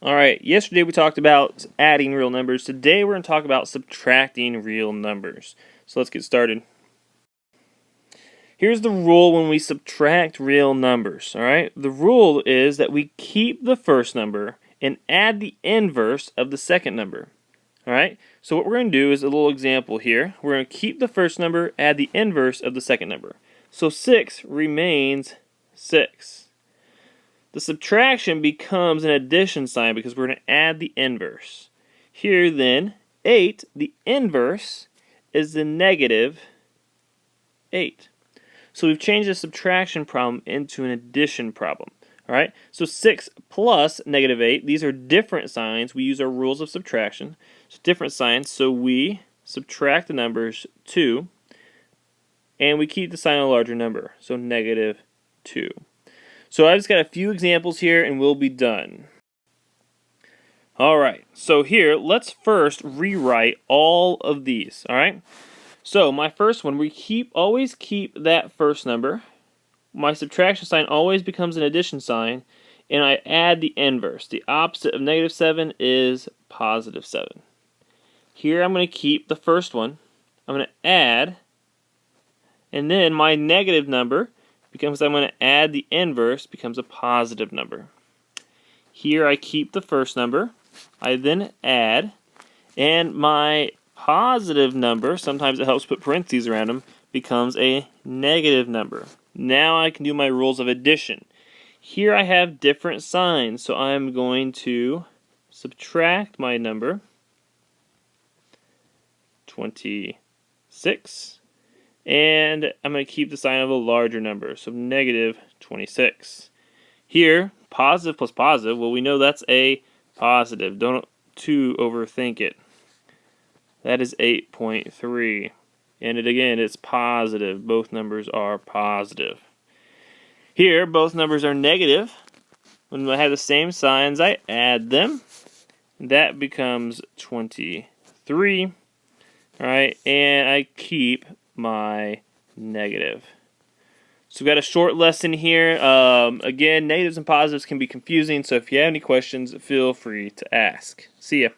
Alright, yesterday we talked about adding real numbers. Today we're going to talk about subtracting real numbers. So let's get started. Here's the rule when we subtract real numbers. Alright, the rule is that we keep the first number and add the inverse of the second number. Alright, so what we're going to do is a little example here. We're going to keep the first number, add the inverse of the second number. So 6 remains 6. The subtraction becomes an addition sign because we're going to add the inverse. Here then, 8, the inverse is the negative 8. So we've changed the subtraction problem into an addition problem. Alright, so 6 plus negative 8, these are different signs. We use our rules of subtraction. So different signs, so we subtract the numbers 2, and we keep the sign of a larger number, so negative 2. So I've just got a few examples here and we'll be done. Alright, so here, let's first rewrite all of these, alright? So my first one, we always keep that first number. My subtraction sign always becomes an addition sign, and I add the inverse. The opposite of negative 7 is positive 7. Here I'm going to keep the first one. I'm going to add, and then my negative number, because I'm going to add the inverse, becomes a positive number. Here I keep the first number, I then add, and my positive number, sometimes it helps put parentheses around them, becomes a negative number. Now I can do my rules of addition. Here I have different signs, so I'm going to subtract my number, 26, and I'm going to keep the sign of a larger number, so negative 26. Here, positive plus positive, well, we know that's a positive. Don't too overthink it. That is 8.3. And again, it's positive. Both numbers are positive. Here, both numbers are negative. When I have the same signs, I add them. That becomes 23. Alright, and I keep my negative. So we've got a short lesson here. Again, negatives and positives can be confusing, so if you have any questions, feel free to ask. See ya.